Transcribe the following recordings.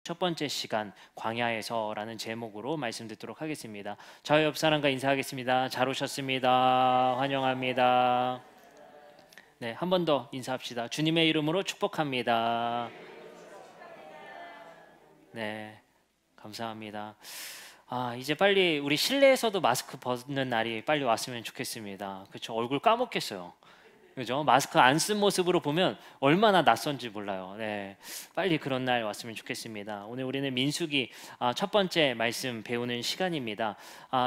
첫 번째 시간 광야에서라는 제목으로 말씀 듣도록 하겠습니다. 저희 옆 사람과 인사하겠습니다. 잘 오셨습니다. 환영합니다. 네, 한 번 더 인사합시다. 주님의 이름으로 축복합니다. 네, 감사합니다. 이제 빨리 우리 실내에서도 마스크 벗는 날이 빨리 왔으면 좋겠습니다. 그렇죠? 얼굴 까먹겠어요. 그죠? 마스크 안 쓴 모습으로 보면 얼마나 낯선지 몰라요. 네, 빨리 그런 날 왔으면 좋겠습니다. 오늘 우리는 민수기 첫 번째 말씀 배우는 시간입니다.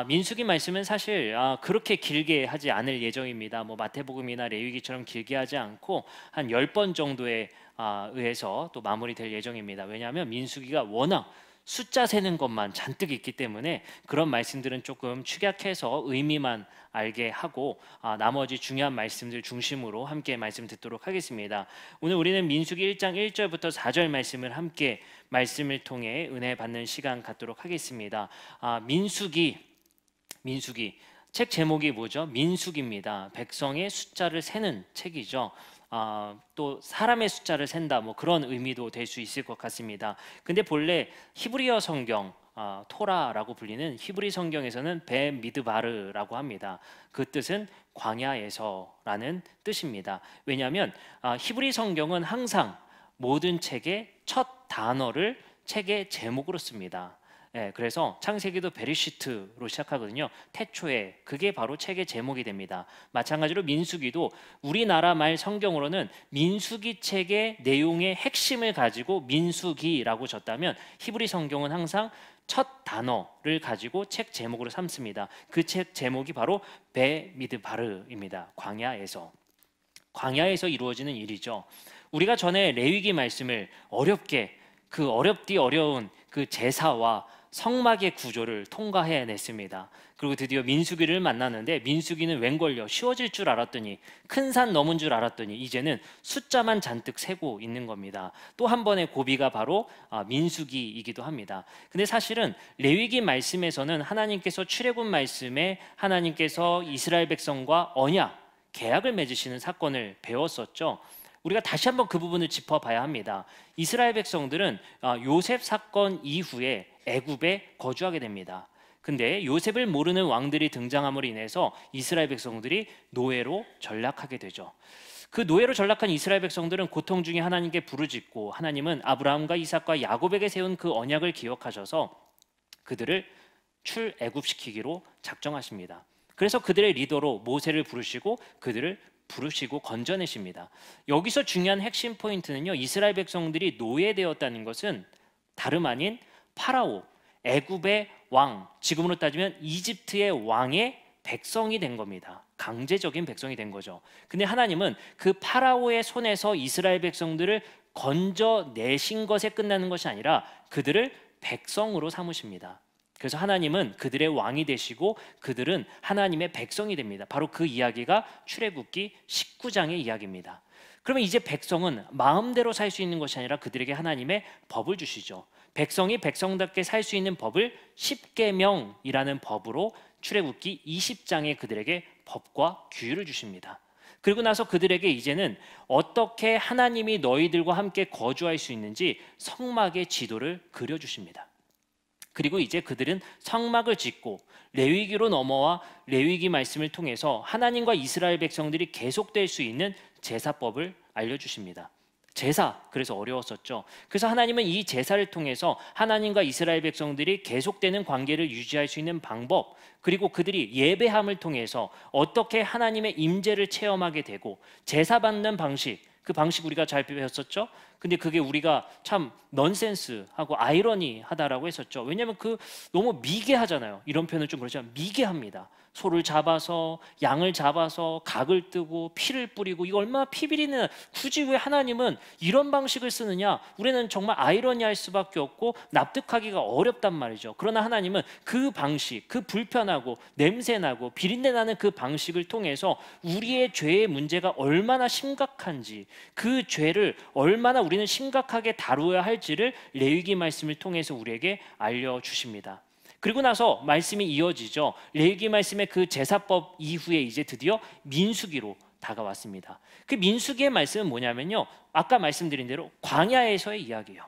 민수기 말씀은 사실 그렇게 길게 하지 않을 예정입니다. 뭐 마태복음이나 레위기처럼 길게 하지 않고 한 10번 정도에 의해서 또 마무리될 예정입니다. 왜냐하면 민수기가 워낙 숫자 세는 것만 잔뜩 있기 때문에 그런 말씀들은 조금 축약해서 의미만 알게 하고 나머지 중요한 말씀들 중심으로 함께 말씀 듣도록 하겠습니다. 오늘 우리는 민수기 1장 1절부터 4절 말씀을 함께 말씀을 통해 은혜 받는 시간 갖도록 하겠습니다. 민수기 책 제목이 뭐죠? 민수기입니다. 백성의 숫자를 세는 책이죠. 또 사람의 숫자를 센다 뭐 그런 의미도 될 수 있을 것 같습니다. 근데 본래 히브리어 성경 토라라고 불리는 히브리 성경에서는 베미드바르라고 합니다. 그 뜻은 광야에서라는 뜻입니다. 왜냐하면 히브리 성경은 항상 모든 책의 첫 단어를 책의 제목으로 씁니다. 예, 그래서 창세기도 베리시트로 시작하거든요. 태초에, 그게 바로 책의 제목이 됩니다. 마찬가지로 민수기도 우리나라 말 성경으로는 민수기 책의 내용의 핵심을 가지고 민수기라고 졌다면 히브리 성경은 항상 첫 단어를 가지고 책 제목으로 삼습니다. 그 책 제목이 바로 베미드바르입니다. 광야에서 이루어지는 일이죠. 우리가 전에 레위기 말씀을 어렵게 그 어려운 그 제사와 성막의 구조를 통과해냈습니다. 그리고 드디어 민수기를 만나는데 민수기는 웬걸요, 쉬워질 줄 알았더니, 큰 산 넘은 줄 알았더니 이제는 숫자만 잔뜩 세고 있는 겁니다. 또 한 번의 고비가 바로 민수기이기도 합니다. 근데 사실은 레위기 말씀에서는 하나님께서 출애굽 말씀에 하나님께서 이스라엘 백성과 계약을 맺으시는 사건을 배웠었죠. 우리가 다시 한번 그 부분을 짚어봐야 합니다. 이스라엘 백성들은 요셉 사건 이후에 애굽에 거주하게 됩니다. 근데 요셉을 모르는 왕들이 등장함으로 인해서 이스라엘 백성들이 노예로 전락하게 되죠. 그 노예로 전락한 이스라엘 백성들은 고통 중에 하나님께 부르짖고, 하나님은 아브라함과 이삭과 야곱에게 세운 그 언약을 기억하셔서 그들을 출애굽시키기로 작정하십니다. 그래서 그들의 리더로 모세를 부르시고 그들을 건져내십니다. 여기서 중요한 핵심 포인트는요, 이스라엘 백성들이 노예되었다는 것은 다름 아닌 파라오, 애굽의 왕, 지금으로 따지면 이집트의 왕의 백성이 된 겁니다. 강제적인 백성이 된 거죠. 근데 하나님은 그 파라오의 손에서 이스라엘 백성들을 건져내신 것에 끝나는 것이 아니라 그들을 백성으로 삼으십니다. 그래서 하나님은 그들의 왕이 되시고 그들은 하나님의 백성이 됩니다. 바로 그 이야기가 출애굽기 19장의 이야기입니다. 그러면 이제 백성은 마음대로 살 수 있는 것이 아니라 그들에게 하나님의 법을 주시죠. 백성이 백성답게 살 수 있는 법을 십계명이라는 법으로 출애굽기 20장에 그들에게 법과 규율을 주십니다. 그리고 나서 그들에게 이제는 어떻게 하나님이 너희들과 함께 거주할 수 있는지 성막의 지도를 그려주십니다. 그리고 이제 그들은 성막을 짓고 레위기로 넘어와 레위기 말씀을 통해서 하나님과 이스라엘 백성들이 계속될 수 있는 제사법을 알려주십니다. 제사, 그래서 어려웠었죠. 그래서 하나님은 이 제사를 통해서 하나님과 이스라엘 백성들이 계속되는 관계를 유지할 수 있는 방법, 그리고 그들이 예배함을 통해서 어떻게 하나님의 임재를 체험하게 되고, 제사 받는 방식, 그 방식 우리가 잘 배웠었죠. 근데 그게 우리가 참 넌센스하고 아이러니하다라고 했었죠. 왜냐하면 그 너무 미개하잖아요. 이런 표현은 좀 그렇지만 미개합니다. 소를 잡아서, 양을 잡아서 각을 뜨고 피를 뿌리고, 이거 얼마나 피비린내. 굳이 왜 하나님은 이런 방식을 쓰느냐. 우리는 정말 아이러니할 수밖에 없고 납득하기가 어렵단 말이죠. 그러나 하나님은 그 방식, 그 불편하고 냄새나고 비린내나는 그 방식을 통해서 우리의 죄의 문제가 얼마나 심각한지, 그 죄를 얼마나 우리는 심각하게 다루어야 할지를 레위기 말씀을 통해서 우리에게 알려주십니다. 그리고 나서 말씀이 이어지죠. 레위기 말씀의 그 제사법 이후에 이제 드디어 민수기로 다가왔습니다. 그 민수기의 말씀은 뭐냐면요, 아까 말씀드린 대로 광야에서의 이야기예요.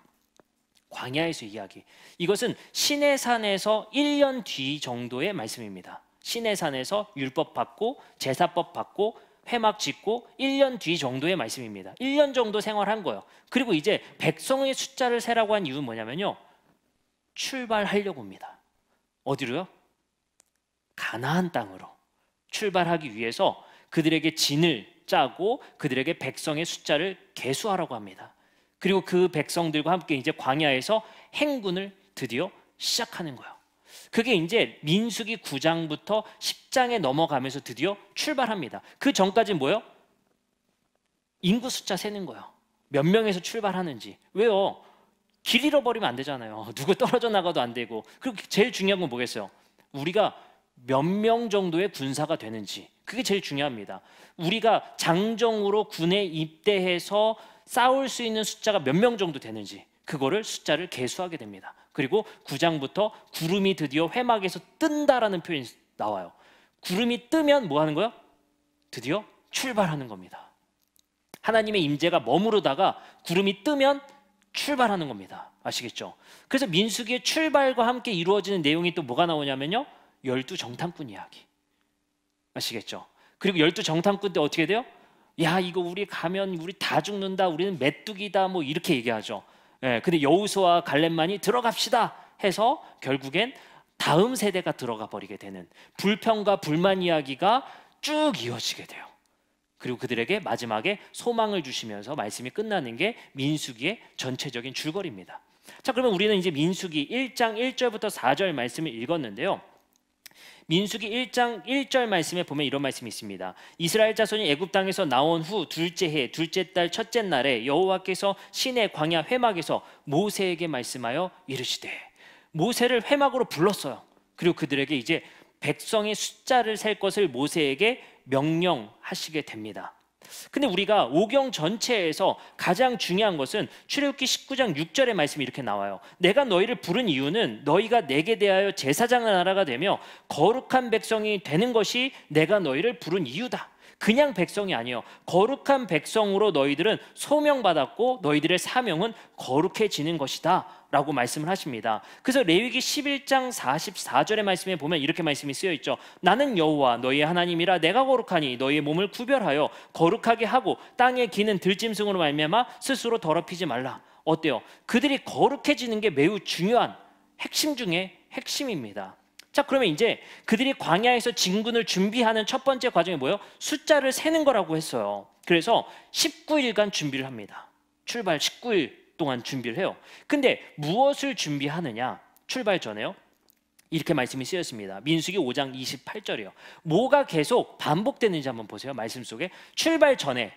광야에서 이야기. 이것은 시내산에서 1년 뒤 정도의 말씀입니다. 시내산에서 율법 받고 제사법 받고 회막 짓고 1년 뒤 정도의 말씀입니다. 1년 정도 생활한 거예요. 그리고 이제 백성의 숫자를 세라고 한 이유는 뭐냐면요, 출발하려고 합니다. 어디로요? 가나안 땅으로 출발하기 위해서 그들에게 진을 짜고 그들에게 백성의 숫자를 계수하라고 합니다. 그리고 그 백성들과 함께 이제 광야에서 행군을 드디어 시작하는 거예요. 그게 이제 민수기 9장부터 10장에 넘어가면서 드디어 출발합니다. 그 전까지는 뭐예요? 인구 숫자 세는 거예요. 몇 명에서 출발하는지. 왜요? 길 잃어버리면 안 되잖아요. 누구 떨어져 나가도 안 되고. 그리고 제일 중요한 건 뭐겠어요? 우리가 몇 명 정도의 군사가 되는지. 그게 제일 중요합니다. 우리가 장정으로 군에 입대해서 싸울 수 있는 숫자가 몇 명 정도 되는지, 그거를 숫자를 계수하게 됩니다. 그리고 9장부터 구름이 드디어 회막에서 뜬다라는 표현이 나와요. 구름이 뜨면 뭐 하는 거예요? 드디어 출발하는 겁니다. 하나님의 임재가 머무르다가 구름이 뜨면 출발하는 겁니다. 아시겠죠? 그래서 민수기의 출발과 함께 이루어지는 내용이 또 뭐가 나오냐면요, 12 정탐꾼 이야기. 아시겠죠? 그리고 12 정탐꾼 때 어떻게 돼요? 야, 이거 우리 가면 우리 다 죽는다, 우리는 메뚜기다, 뭐 이렇게 얘기하죠. 근데 여호수아와 갈렙만이 들어갑시다 해서 결국엔 다음 세대가 들어가 버리게 되는 불평과 불만 이야기가 쭉 이어지게 돼요. 그리고 그들에게 마지막에 소망을 주시면서 말씀이 끝나는 게 민수기의 전체적인 줄거리입니다. 자, 그러면 우리는 이제 민수기 1장 1절부터 4절 말씀을 읽었는데요. 민수기 1장 1절 말씀에 보면 이런 말씀이 있습니다. 이스라엘 자손이 애굽 땅에서 나온 후 둘째 해 둘째 달 첫째 날에 여호와께서 시내 광야 회막에서 모세에게 말씀하여 이르시되, 모세를 회막으로 불렀어요. 그리고 그들에게 이제 백성의 숫자를 셀 것을 모세에게 명령하시게 됩니다. 근데 우리가 오경 전체에서 가장 중요한 것은 출애굽기 19장 6절의 말씀이 이렇게 나와요. 내가 너희를 부른 이유는 너희가 내게 대하여 제사장 나라가 되며 거룩한 백성이 되는 것이 내가 너희를 부른 이유다. 그냥 백성이 아니에요. 거룩한 백성으로 너희들은 소명받았고 너희들의 사명은 거룩해지는 것이다 라고 말씀을 하십니다. 그래서 레위기 11장 44절의 말씀에 보면 이렇게 말씀이 쓰여 있죠. 나는 여호와 너희의 하나님이라 내가 거룩하니 너희의 몸을 구별하여 거룩하게 하고 땅에 기는 들짐승으로 말미암아 스스로 더럽히지 말라. 어때요? 그들이 거룩해지는 게 매우 중요한 핵심 중에 핵심입니다. 자, 그러면 이제 그들이 광야에서 진군을 준비하는 첫 번째 과정이 뭐예요? 숫자를 세는 거라고 했어요. 그래서 19일간 준비를 합니다. 출발 19일 동안 준비를 해요. 근데 무엇을 준비하느냐? 출발 전에요, 이렇게 말씀이 쓰였습니다. 민수기 5장 28절이요. 뭐가 계속 반복되는지 한번 보세요. 말씀 속에 출발 전에,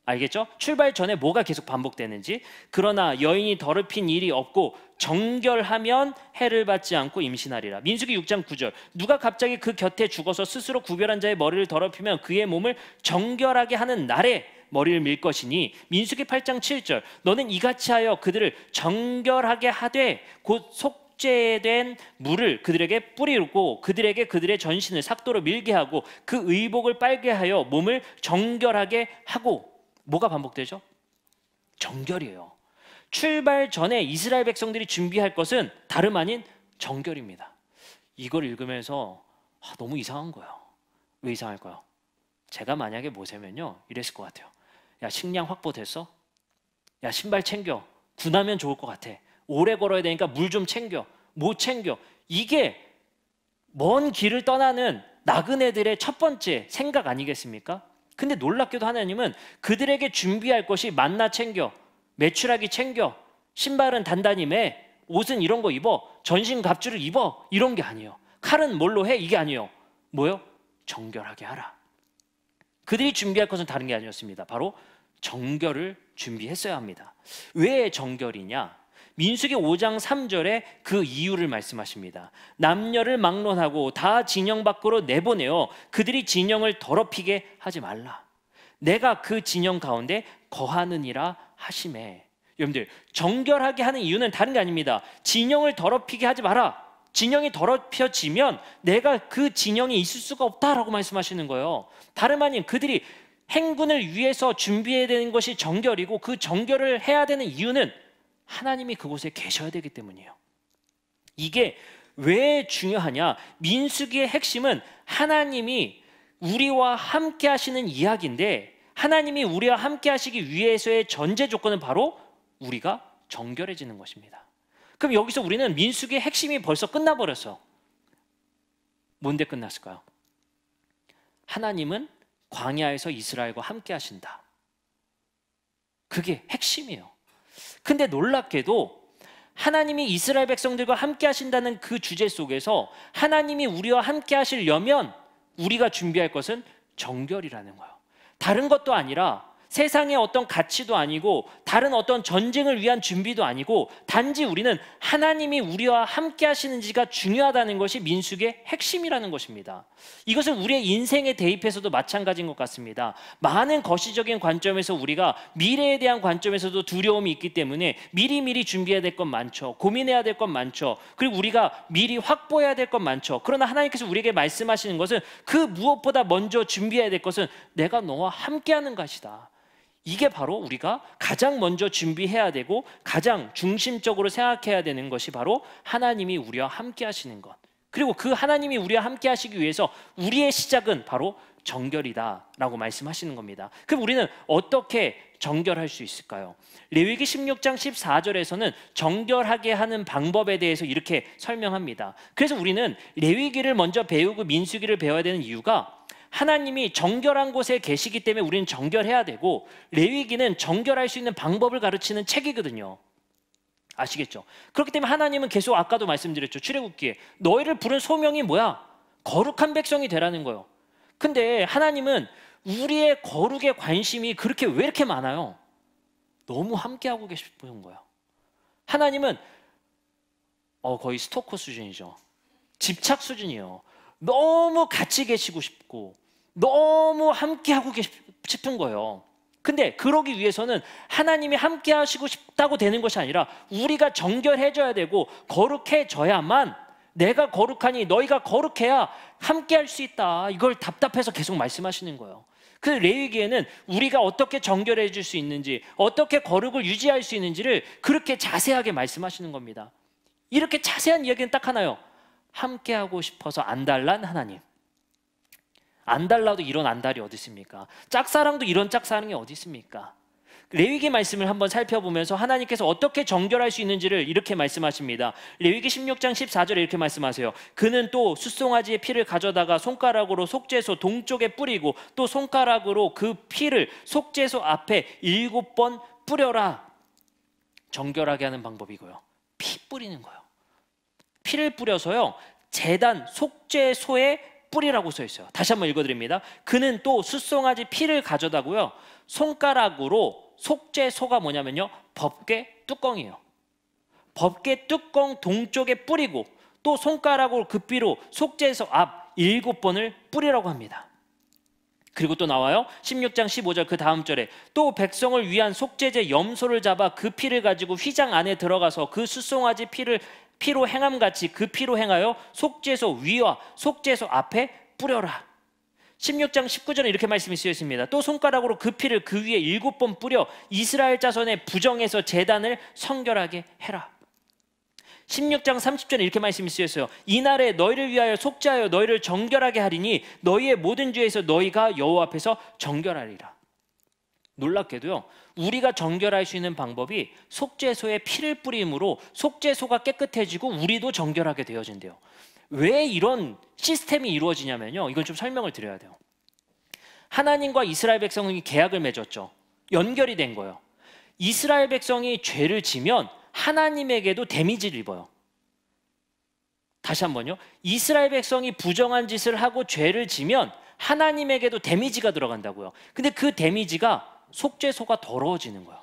알겠죠? 출발 전에 뭐가 계속 반복되는지. 그러나 여인이 더럽힌 일이 없고 정결하면 해를 받지 않고 임신하리라. 민수기 6장 9절. 누가 갑자기 그 곁에 죽어서 스스로 구별한 자의 머리를 더럽히면 그의 몸을 정결하게 하는 날에 머리를 밀 것이니. 민수기 8장 7절. 너는 이같이 하여 그들을 정결하게 하되 곧 속죄된 물을 그들에게 뿌리고 그들에게 그들의 전신을 삭도로 밀게 하고 그 의복을 빨게 하여 몸을 정결하게 하고. 뭐가 반복되죠? 정결이에요. 출발 전에 이스라엘 백성들이 준비할 것은 다름 아닌 정결입니다. 이걸 읽으면서 너무 이상한 거예요. 왜 이상할까요? 제가 만약에 모세면요 이랬을 것 같아요. 야, 식량 확보됐어? 야, 신발 챙겨. 군하면 좋을 것 같아. 오래 걸어야 되니까 물 좀 챙겨. 못 챙겨. 이게 먼 길을 떠나는 나그네들의 첫 번째 생각 아니겠습니까? 근데 놀랍게도 하나님은 그들에게 준비할 것이 만나 챙겨, 메추라기 챙겨, 신발은 단단히 매, 옷은 이런 거 입어, 전신 갑주를 입어, 이런 게 아니에요. 칼은 뭘로 해? 이게 아니에요. 뭐요? 정결하게 하라. 그들이 준비할 것은 다른 게 아니었습니다. 바로 정결을 준비했어야 합니다. 왜 정결이냐? 민수기 5장 3절에 그 이유를 말씀하십니다. 남녀를 막론하고 다 진영 밖으로 내보내어 그들이 진영을 더럽히게 하지 말라. 내가 그 진영 가운데 거하느니라 하시매. 여러분들, 정결하게 하는 이유는 다른 게 아닙니다. 진영을 더럽히게 하지 마라. 진영이 더럽혀지면 내가 그 진영에 있을 수가 없다라고 말씀하시는 거예요. 다름 아닌 그들이 행군을 위해서 준비해야 되는 것이 정결이고 그 정결을 해야 되는 이유는 하나님이 그곳에 계셔야 되기 때문이에요. 이게 왜 중요하냐? 민수기의 핵심은 하나님이 우리와 함께 하시는 이야기인데, 하나님이 우리와 함께 하시기 위해서의 전제 조건은 바로 우리가 정결해지는 것입니다. 그럼 여기서 우리는 민수기의 핵심이 벌써 끝나버렸어. 뭔데 끝났을까요? 하나님은 광야에서 이스라엘과 함께 하신다. 그게 핵심이에요. 근데 놀랍게도 하나님이 이스라엘 백성들과 함께 하신다는 그 주제 속에서 하나님이 우리와 함께 하시려면 우리가 준비할 것은 정결이라는 거예요. 다른 것도 아니라 세상의 어떤 가치도 아니고 다른 어떤 전쟁을 위한 준비도 아니고 단지 우리는 하나님이 우리와 함께 하시는지가 중요하다는 것이 민수기의 핵심이라는 것입니다. 이것은 우리의 인생에 대입해서도 마찬가지인 것 같습니다. 많은 거시적인 관점에서 우리가 미래에 대한 관점에서도 두려움이 있기 때문에 미리미리 준비해야 될 것 많죠. 고민해야 될 것 많죠. 그리고 우리가 미리 확보해야 될 것 많죠. 그러나 하나님께서 우리에게 말씀하시는 것은 그 무엇보다 먼저 준비해야 될 것은 내가 너와 함께하는 것이다. 이게 바로 우리가 가장 먼저 준비해야 되고 가장 중심적으로 생각해야 되는 것이 바로 하나님이 우리와 함께 하시는 것. 그리고 그 하나님이 우리와 함께 하시기 위해서 우리의 시작은 바로 정결이다 라고 말씀하시는 겁니다. 그럼 우리는 어떻게 정결할 수 있을까요? 레위기 16장 14절에서는 정결하게 하는 방법에 대해서 이렇게 설명합니다. 그래서 우리는 레위기를 먼저 배우고 민수기를 배워야 되는 이유가 하나님이 정결한 곳에 계시기 때문에 우리는 정결해야 되고, 레위기는 정결할 수 있는 방법을 가르치는 책이거든요. 아시겠죠? 그렇기 때문에 하나님은 계속 아까도 말씀드렸죠. 출애굽기에 너희를 부른 소명이 뭐야? 거룩한 백성이 되라는 거예요. 근데 하나님은 우리의 거룩에 관심이 그렇게 왜 이렇게 많아요? 너무 함께하고 계시는 거예요. 하나님은 거의 스토커 수준이죠. 집착 수준이에요. 너무 같이 계시고 싶고 너무 함께하고 싶은 거예요. 근데 그러기 위해서는 하나님이 함께 하시고 싶다고 되는 것이 아니라 우리가 정결해져야 되고 거룩해져야만, 내가 거룩하니 너희가 거룩해야 함께 할 수 있다. 이걸 답답해서 계속 말씀하시는 거예요. 그 레위기에는 우리가 어떻게 정결해질 수 있는지, 어떻게 거룩을 유지할 수 있는지를 그렇게 자세하게 말씀하시는 겁니다. 이렇게 자세한 이야기는 딱 하나요. 함께하고 싶어서 안달난 하나님. 안달나도 이런 안달이 어디 있습니까? 짝사랑도 이런 짝사랑이 어디 있습니까? 레위기 말씀을 한번 살펴보면서 하나님께서 어떻게 정결할 수 있는지를 이렇게 말씀하십니다. 레위기 16장 14절에 이렇게 말씀하세요. 그는 또 숫송아지의 피를 가져다가 손가락으로 속죄소 동쪽에 뿌리고 또 손가락으로 그 피를 속죄소 앞에 7번 뿌려라. 정결하게 하는 방법이고요. 피 뿌리는 거예요. 피를 뿌려서요, 제단 속죄소에 뿌리라고 써 있어요. 다시 한번 읽어드립니다. 그는 또 숫송아지 피를 가져다고요, 손가락으로, 속죄소가 뭐냐면요, 법궤 뚜껑이에요. 법궤 뚜껑 동쪽에 뿌리고 또 손가락으로 그 피로 속죄소 앞 7번을 뿌리라고 합니다. 그리고 또 나와요. 16장 15절 그 다음 절에 또 백성을 위한 속죄제 염소를 잡아 그 피를 가지고 휘장 안에 들어가서 그 숫송아지 피로 행함같이 그 피로 행하여 속죄소 위와 속죄소 앞에 뿌려라. 16장 19절에 이렇게 말씀이 쓰여 있습니다. 또 손가락으로 그 피를 그 위에 7번 뿌려 이스라엘 자손의 부정에서 제단을 성결하게 해라. 16장 30절에 이렇게 말씀이 쓰여 있어요. 이날에 너희를 위하여 속죄하여 너희를 정결하게 하리니 너희의 모든 죄에서 너희가 여호와 앞에서 정결하리라. 놀랍게도요, 우리가 정결할 수 있는 방법이 속죄소에 피를 뿌림으로 속죄소가 깨끗해지고 우리도 정결하게 되어진대요. 왜 이런 시스템이 이루어지냐면요, 이건 좀 설명을 드려야 돼요. 하나님과 이스라엘 백성이 계약을 맺었죠. 연결이 된 거예요. 이스라엘 백성이 죄를 지면 하나님에게도 데미지를 입어요. 다시 한번요. 이스라엘 백성이 부정한 짓을 하고 죄를 지면 하나님에게도 데미지가 들어간다고요. 근데 그 데미지가 속죄소가 더러워지는 거예요.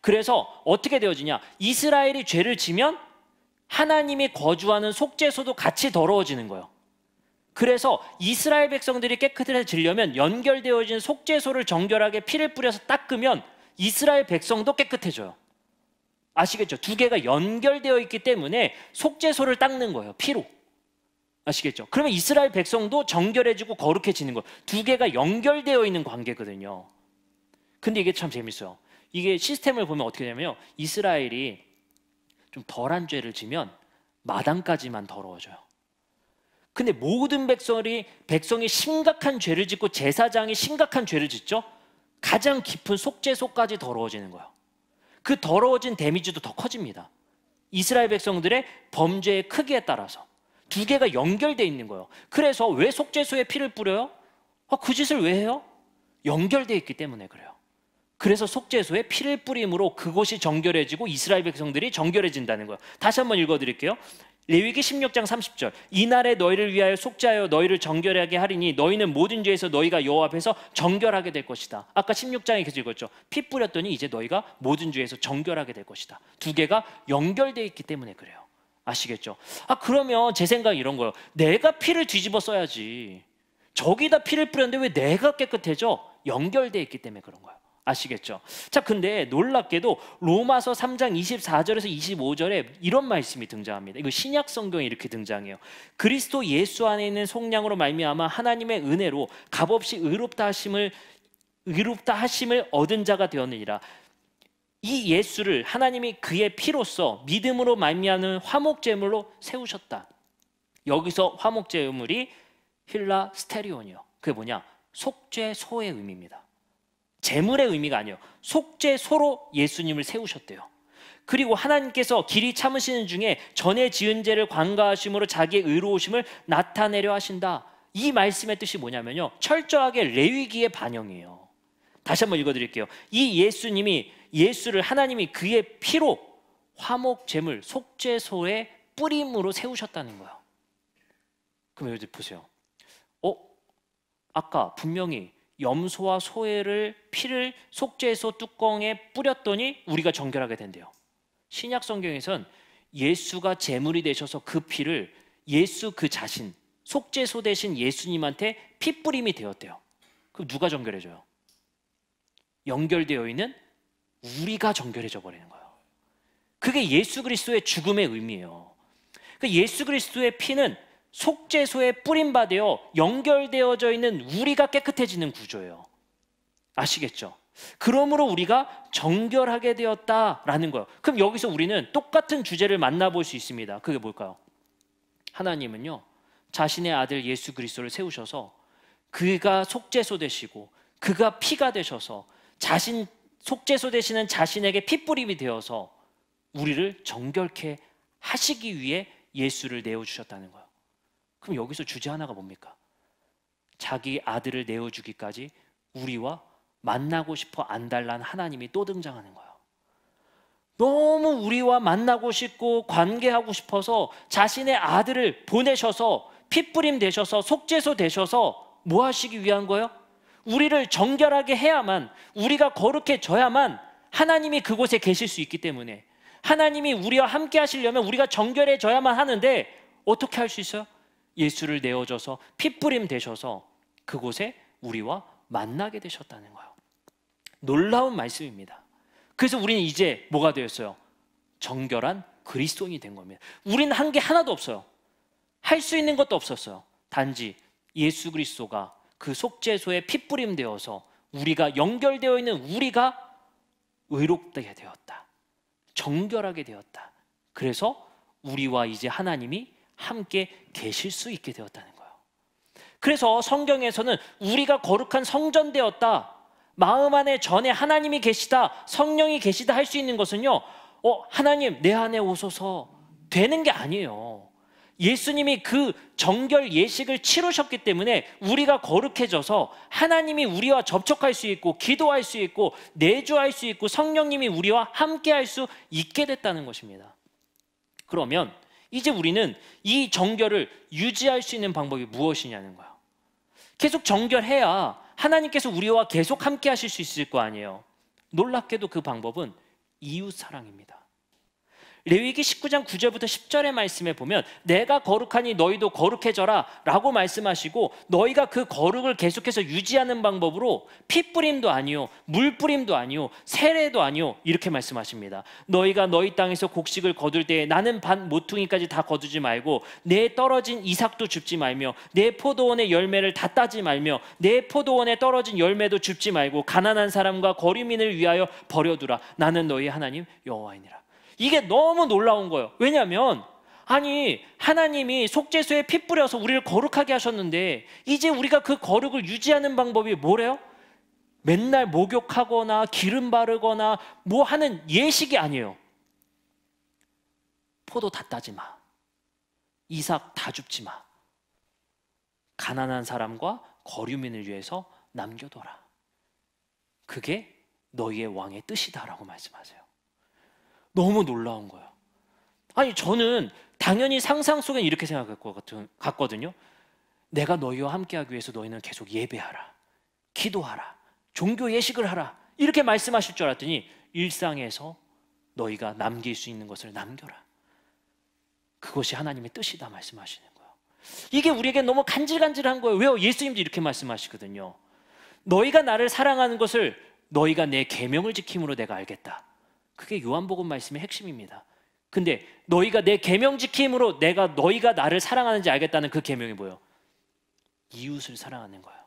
그래서 어떻게 되어지냐? 이스라엘이 죄를 지면 하나님이 거주하는 속죄소도 같이 더러워지는 거예요. 그래서 이스라엘 백성들이 깨끗해지려면 연결되어진 속죄소를 정결하게 피를 뿌려서 닦으면 이스라엘 백성도 깨끗해져요. 아시겠죠? 두 개가 연결되어 있기 때문에 속죄소를 닦는 거예요. 피로. 아시겠죠? 그러면 이스라엘 백성도 정결해지고 거룩해지는 거예요. 두 개가 연결되어 있는 관계거든요. 근데 이게 참 재밌어요. 이게 시스템을 보면 어떻게 되냐면요, 이스라엘이 좀 덜한 죄를 지면 마당까지만 더러워져요. 근데 모든 백성이 심각한 죄를 짓고 제사장이 심각한 죄를 짓죠. 가장 깊은 속죄소까지 더러워지는 거예요. 그 더러워진 데미지도 더 커집니다. 이스라엘 백성들의 범죄의 크기에 따라서 두 개가 연결되어 있는 거예요. 그래서 왜 속죄소에 피를 뿌려요? 그 짓을 왜 해요? 연결되어 있기 때문에 그래요. 그래서 속죄소에 피를 뿌림으로 그곳이 정결해지고 이스라엘 백성들이 정결해진다는 거예요. 다시 한번 읽어드릴게요. 레위기 16장 30절. 이날에 너희를 위하여 속죄하여 너희를 정결하게 하리니 너희는 모든 죄에서 너희가 여호와 앞에서 정결하게 될 것이다. 아까 16장에 계속 읽었죠. 피 뿌렸더니 이제 너희가 모든 죄에서 정결하게 될 것이다. 두 개가 연결되어 있기 때문에 그래요. 아시겠죠? 그러면 제 생각이 이런 거예요. 내가 피를 뒤집어 써야지. 저기다 피를 뿌렸는데 왜 내가 깨끗해져? 연결되어 있기 때문에 그런 거예요. 아시겠죠? 자, 근데 놀랍게도 로마서 3장 24절에서 25절에 이런 말씀이 등장합니다. 이거 신약 성경에 이렇게 등장해요. 그리스도 예수 안에 있는 속량으로 말미암아 하나님의 은혜로 값없이 의롭다 하심을 얻은 자가 되었느니라. 이 예수를 하나님이 그의 피로써 믿음으로 말미암는 화목제물로 세우셨다. 여기서 화목제물이 힐라 스테리온이요. 그게 뭐냐? 속죄소의 의미입니다. 제물의 의미가 아니에요. 속죄소로 예수님을 세우셨대요. 그리고 하나님께서 길이 참으시는 중에 전에 지은 죄를 관가하심으로 자기의 의로우심을 나타내려 하신다. 이 말씀의 뜻이 뭐냐면요, 철저하게 레위기의 반영이에요. 다시 한번 읽어드릴게요. 이 예수를 하나님이 그의 피로 화목제물 속죄소의 뿌림으로 세우셨다는 거예요. 그럼 여기 보세요. 아까 분명히 염소와 소의 피를 속죄소 뚜껑에 뿌렸더니 우리가 정결하게 된대요. 신약 성경에선 예수가 제물이 되셔서 그 피를 예수 그 자신, 속죄소 대신 예수님한테 피뿌림이 되었대요. 그럼 누가 정결해져요? 연결되어 있는 우리가 정결해져 버리는 거예요. 그게 예수 그리스도의 죽음의 의미예요. 예수 그리스도의 피는 속죄소에 뿌림받아 연결되어져 있는 우리가 깨끗해지는 구조예요. 아시겠죠? 그러므로 우리가 정결하게 되었다라는 거예요. 그럼 여기서 우리는 똑같은 주제를 만나볼 수 있습니다. 그게 뭘까요? 하나님은요, 자신의 아들 예수 그리스도를 세우셔서 그가 속죄소 되시고 그가 피가 되셔서 속죄소 되시는 자신에게 피뿌림이 되어서 우리를 정결케 하시기 위해 예수를 내어주셨다는 거예요. 그럼 여기서 주제 하나가 뭡니까? 자기 아들을 내어주기까지 우리와 만나고 싶어 안달난 하나님이 또 등장하는 거예요. 너무 우리와 만나고 싶고 관계하고 싶어서 자신의 아들을 보내셔서 피뿌림 되셔서 속죄소 되셔서 뭐 하시기 위한 거예요? 우리를 정결하게 해야만, 우리가 거룩해져야만 하나님이 그곳에 계실 수 있기 때문에, 하나님이 우리와 함께 하시려면 우리가 정결해져야만 하는데 어떻게 할 수 있어요? 예수를 내어줘서 피뿌림 되셔서 그곳에 우리와 만나게 되셨다는 거예요. 놀라운 말씀입니다. 그래서 우리는 이제 뭐가 되었어요? 정결한 그리스도인이 된 겁니다. 우리는 한 게 하나도 없어요. 할 수 있는 것도 없었어요. 단지 예수 그리스도가 그 속죄소에 피뿌림 되어서 우리가 연결되어 있는 우리가 의롭게 되었다. 정결하게 되었다. 그래서 우리와 이제 하나님이 함께 계실 수 있게 되었다는 거예요. 그래서 성경에서는 우리가 거룩한 성전 되었다, 마음 안에 전에 하나님이 계시다, 성령이 계시다 할 수 있는 것은요, 하나님 내 안에 오소서 되는 게 아니에요. 예수님이 그 정결 예식을 치르셨기 때문에 우리가 거룩해져서 하나님이 우리와 접촉할 수 있고 기도할 수 있고 내주할 수 있고 성령님이 우리와 함께 할 수 있게 됐다는 것입니다. 그러면 이제 우리는 이 정결을 유지할 수 있는 방법이 무엇이냐는 거예요. 계속 정결해야 하나님께서 우리와 계속 함께 하실 수 있을 거 아니에요. 놀랍게도 그 방법은 이웃 사랑입니다. 레위기 19장 9절부터 10절의 말씀에 보면 내가 거룩하니 너희도 거룩해져라 라고 말씀하시고, 너희가 그 거룩을 계속해서 유지하는 방법으로 피 뿌림도 아니요 물 뿌림도 아니요 세례도 아니요 이렇게 말씀하십니다. 너희가 너희 땅에서 곡식을 거둘 때에 나는 반 모퉁이까지 다 거두지 말고 내 떨어진 이삭도 줍지 말며 내 포도원의 열매를 다 따지 말며 내 포도원에 떨어진 열매도 줍지 말고 가난한 사람과 거류민을 위하여 버려두라. 나는 너희 하나님 여호와이니라. 이게 너무 놀라운 거예요. 왜냐하면 아니 하나님이 속죄소에 피 뿌려서 우리를 거룩하게 하셨는데 이제 우리가 그 거룩을 유지하는 방법이 뭐래요? 맨날 목욕하거나 기름 바르거나 뭐 하는 예식이 아니에요. 포도 다 따지 마. 이삭 다 줍지 마. 가난한 사람과 거류민을 위해서 남겨둬라. 그게 너희의 왕의 뜻이다라고 말씀하세요. 너무 놀라운 거예요. 아니 저는 당연히 상상 속엔 이렇게 생각할 것 같거든요. 내가 너희와 함께하기 위해서 너희는 계속 예배하라, 기도하라, 종교 예식을 하라 이렇게 말씀하실 줄 알았더니 일상에서 너희가 남길 수 있는 것을 남겨라. 그것이 하나님의 뜻이다 말씀하시는 거예요. 이게 우리에게 너무 간질간질한 거예요. 왜요? 예수님도 이렇게 말씀하시거든요. 너희가 나를 사랑하는 것을 너희가 내 계명을 지킴으로 내가 알겠다. 그게 요한복음 말씀의 핵심입니다. 근데 너희가 내 계명 지킴으로 내가 너희가 나를 사랑하는지 알겠다는 그 계명이 뭐예요? 이웃을 사랑하는 거예요.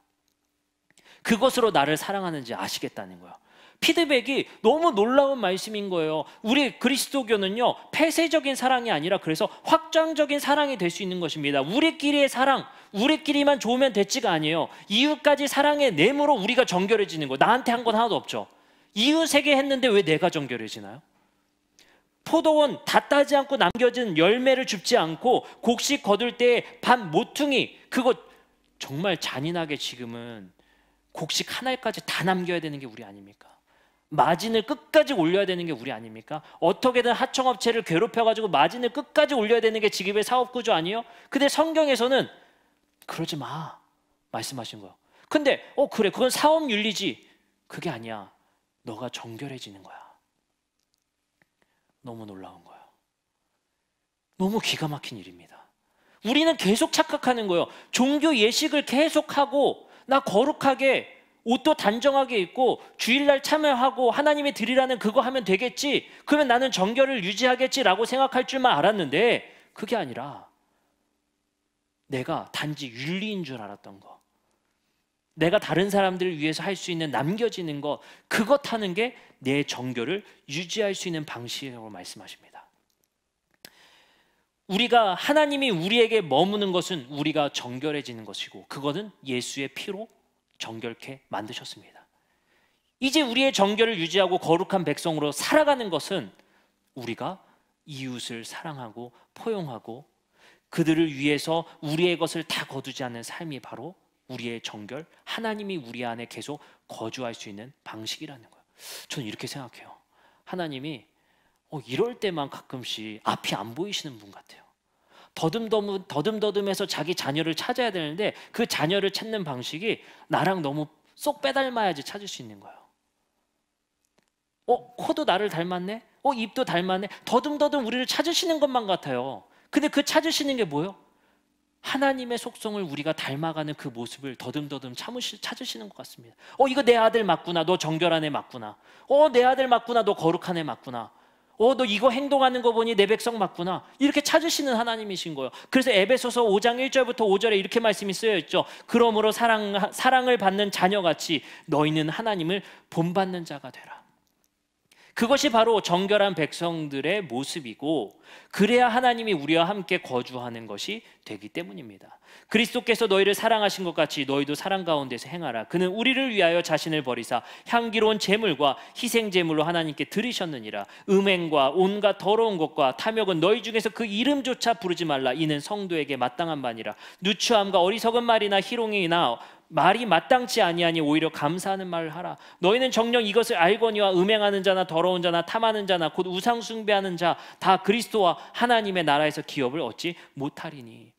그것으로 나를 사랑하는지 아시겠다는 거예요. 피드백이 너무 놀라운 말씀인 거예요. 우리 그리스도교는요 폐쇄적인 사랑이 아니라 그래서 확장적인 사랑이 될 수 있는 것입니다. 우리끼리의 사랑, 우리끼리만 좋으면 됐지가 아니에요. 이웃까지 사랑의 내므로 우리가 정결해지는 거예요. 나한테 한 건 하나도 없죠. 이웃에게 했는데 왜 내가 정결해지나요? 포도원 다 따지 않고 남겨진 열매를 줍지 않고 곡식 거둘 때 반 모퉁이, 그거 정말 잔인하게 지금은 곡식 한 알까지 다 남겨야 되는 게 우리 아닙니까? 마진을 끝까지 올려야 되는 게 우리 아닙니까? 어떻게든 하청업체를 괴롭혀가지고 마진을 끝까지 올려야 되는 게 지금의 사업구조 아니에요? 근데 성경에서는 그러지 마 말씀하신 거예요. 근데 그래 그건 사업윤리지. 그게 아니야. 너가 정결해지는 거야. 너무 놀라운 거예요. 너무 기가 막힌 일입니다. 우리는 계속 착각하는 거예요. 종교 예식을 계속하고 나 거룩하게 옷도 단정하게 입고 주일날 참여하고 하나님이 드리라는 그거 하면 되겠지. 그러면 나는 정결을 유지하겠지라고 생각할 줄만 알았는데 그게 아니라 내가 단지 윤리인 줄 알았던 거, 내가 다른 사람들을 위해서 할 수 있는 남겨지는 것, 그것 하는 게 내 정결을 유지할 수 있는 방식이라고 말씀하십니다. 우리가 하나님이 우리에게 머무는 것은 우리가 정결해지는 것이고 그거는 예수의 피로 정결케 만드셨습니다. 이제 우리의 정결을 유지하고 거룩한 백성으로 살아가는 것은 우리가 이웃을 사랑하고 포용하고 그들을 위해서 우리의 것을 다 거두지 않는 삶이 바로 우리의 정결, 하나님이 우리 안에 계속 거주할 수 있는 방식이라는 거예요. 저는 이렇게 생각해요. 하나님이 이럴 때만 가끔씩 앞이 안 보이시는 분 같아요. 더듬더듬해서 자기 자녀를 찾아야 되는데 그 자녀를 찾는 방식이 나랑 너무 쏙 빼닮아야지 찾을 수 있는 거예요. 코도 나를 닮았네? 입도 닮았네? 더듬더듬 우리를 찾으시는 것만 같아요. 근데 그 찾으시는 게 뭐예요? 하나님의 속성을 우리가 닮아가는 그 모습을 더듬더듬 찾으시는 것 같습니다. 이거 내 아들 맞구나. 너 정결한 애 맞구나. 내 아들 맞구나. 너 거룩한 애 맞구나. 너 이거 행동하는 거 보니 내 백성 맞구나. 이렇게 찾으시는 하나님이신 거예요. 그래서 에베소서 5장 1절부터 5절에 이렇게 말씀이 쓰여 있죠. 그러므로 사랑을 받는 자녀같이 너희는 하나님을 본받는 자가 되라. 그것이 바로 정결한 백성들의 모습이고 그래야 하나님이 우리와 함께 거주하는 것이 되기 때문입니다. 그리스도께서 너희를 사랑하신 것 같이 너희도 사랑 가운데서 행하라. 그는 우리를 위하여 자신을 버리사 향기로운 제물과 희생 제물로 하나님께 드리셨느니라. 음행과 온갖 더러운 것과 탐욕은 너희 중에서 그 이름조차 부르지 말라. 이는 성도에게 마땅한 바니라. 누추함과 어리석은 말이나 희롱이나 말이 마땅치 아니하니 오히려 감사하는 말을 하라. 너희는 정녕 이것을 알거니와 음행하는 자나 더러운 자나 탐하는 자나 곧 우상 숭배하는 자 다 그리스도와 하나님의 나라에서 기업을 얻지 못하리니.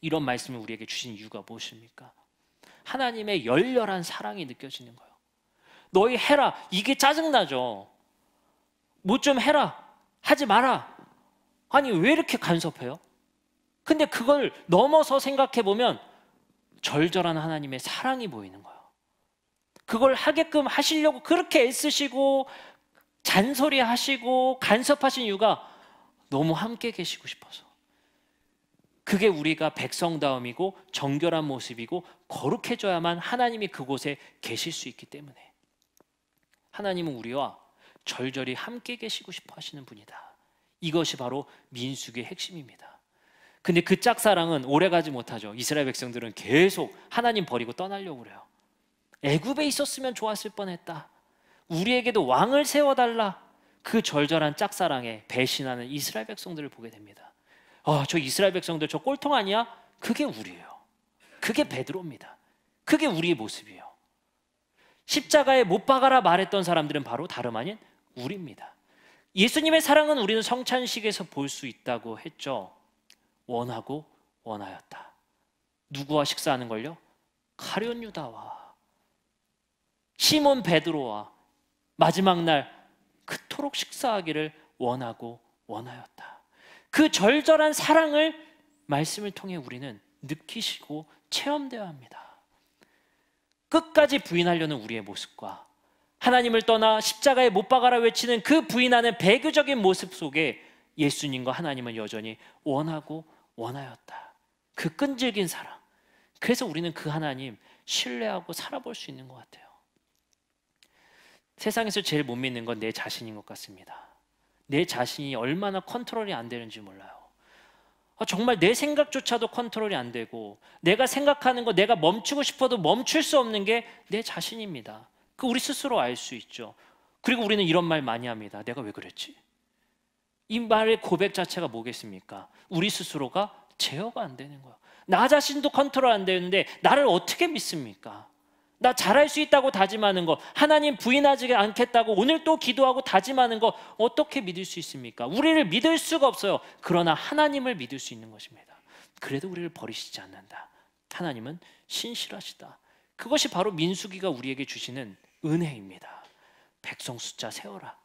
이런 말씀을 우리에게 주신 이유가 무엇입니까? 하나님의 열렬한 사랑이 느껴지는 거예요. 너희 해라. 이게 짜증나죠. 뭐 좀 해라. 하지 마라. 아니 왜 이렇게 간섭해요? 근데 그걸 넘어서 생각해 보면 절절한 하나님의 사랑이 보이는 거예요. 그걸 하게끔 하시려고 그렇게 애쓰시고 잔소리하시고 간섭하신 이유가 너무 함께 계시고 싶어서. 그게 우리가 백성다움이고 정결한 모습이고 거룩해져야만 하나님이 그곳에 계실 수 있기 때문에. 하나님은 우리와 절절히 함께 계시고 싶어 하시는 분이다. 이것이 바로 민수기의 핵심입니다. 근데 그 짝사랑은 오래가지 못하죠. 이스라엘 백성들은 계속 하나님 버리고 떠나려고 그래요. 애굽에 있었으면 좋았을 뻔했다. 우리에게도 왕을 세워달라. 그 절절한 짝사랑에 배신하는 이스라엘 백성들을 보게 됩니다. 저 이스라엘 백성들 저 꼴통 아니야? 그게 우리예요. 그게 베드로입니다. 그게 우리의 모습이에요. 십자가에 못 박아라 말했던 사람들은 바로 다름 아닌 우리입니다. 예수님의 사랑은 우리는 성찬식에서 볼 수 있다고 했죠. 원하고 원하였다. 누구와 식사하는 걸요? 가룟 유다와 시몬 베드로와 마지막 날 그토록 식사하기를 원하고 원하였다. 그 절절한 사랑을 말씀을 통해 우리는 느끼시고 체험되어야 합니다. 끝까지 부인하려는 우리의 모습과 하나님을 떠나 십자가에 못 박아라 외치는 그 부인하는 배교적인 모습 속에 예수님과 하나님은 여전히 원하고 원하였다. 그 끈질긴 사랑. 그래서 우리는 그 하나님 신뢰하고 살아볼 수 있는 것 같아요. 세상에서 제일 못 믿는 건 내 자신인 것 같습니다. 내 자신이 얼마나 컨트롤이 안 되는지 몰라요. 정말 내 생각조차도 컨트롤이 안 되고 내가 생각하는 거 내가 멈추고 싶어도 멈출 수 없는 게 내 자신입니다. 그 우리 스스로 알 수 있죠. 그리고 우리는 이런 말 많이 합니다. 내가 왜 그랬지? 이 말의 고백 자체가 뭐겠습니까? 우리 스스로가 제어가 안 되는 거예요. 나 자신도 컨트롤 안 되는데 나를 어떻게 믿습니까? 나 잘할 수 있다고 다짐하는 거, 하나님 부인하지 않겠다고 오늘 또 기도하고 다짐하는 거 어떻게 믿을 수 있습니까? 우리를 믿을 수가 없어요. 그러나 하나님을 믿을 수 있는 것입니다. 그래도 우리를 버리시지 않는다. 하나님은 신실하시다. 그것이 바로 민수기가 우리에게 주시는 은혜입니다. 백성 숫자 세어라.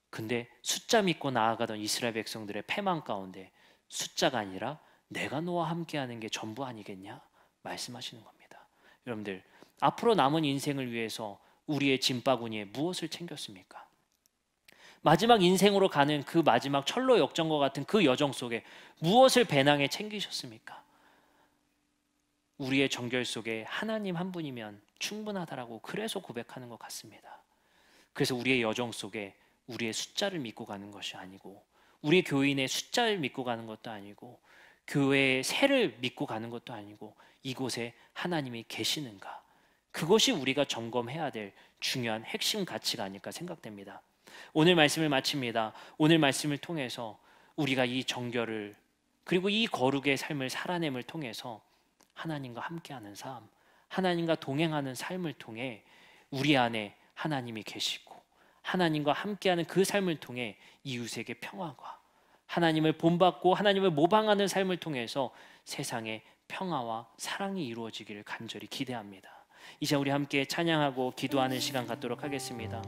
근데 숫자 믿고 나아가던 이스라엘 백성들의 패망 가운데 숫자가 아니라 내가 너와 함께하는 게 전부 아니겠냐 말씀하시는 겁니다. 여러분들 앞으로 남은 인생을 위해서 우리의 짐바구니에 무엇을 챙겼습니까? 마지막 인생으로 가는 그 마지막 철로 역정과 같은 그 여정 속에 무엇을 배낭에 챙기셨습니까? 우리의 정결 속에 하나님 한 분이면 충분하다라고 그래서 고백하는 것 같습니다. 그래서 우리의 여정 속에 우리의 숫자를 믿고 가는 것이 아니고 우리 교인의 숫자를 믿고 가는 것도 아니고 교회의 세를 믿고 가는 것도 아니고 이곳에 하나님이 계시는가, 그것이 우리가 점검해야 될 중요한 핵심 가치가 아닐까 생각됩니다. 오늘 말씀을 마칩니다. 오늘 말씀을 통해서 우리가 이 정결을 그리고 이 거룩의 삶을 살아냄을 통해서 하나님과 함께하는 삶, 하나님과 동행하는 삶을 통해 우리 안에 하나님이 계시고 하나님과 함께하는 그 삶을 통해 이웃에게 평화가, 하나님을 본받고 하나님을 모방하는 삶을 통해서 세상에 평화와 사랑이 이루어지기를 간절히 기대합니다. 이제 우리 함께 찬양하고 기도하는 시간 갖도록 하겠습니다.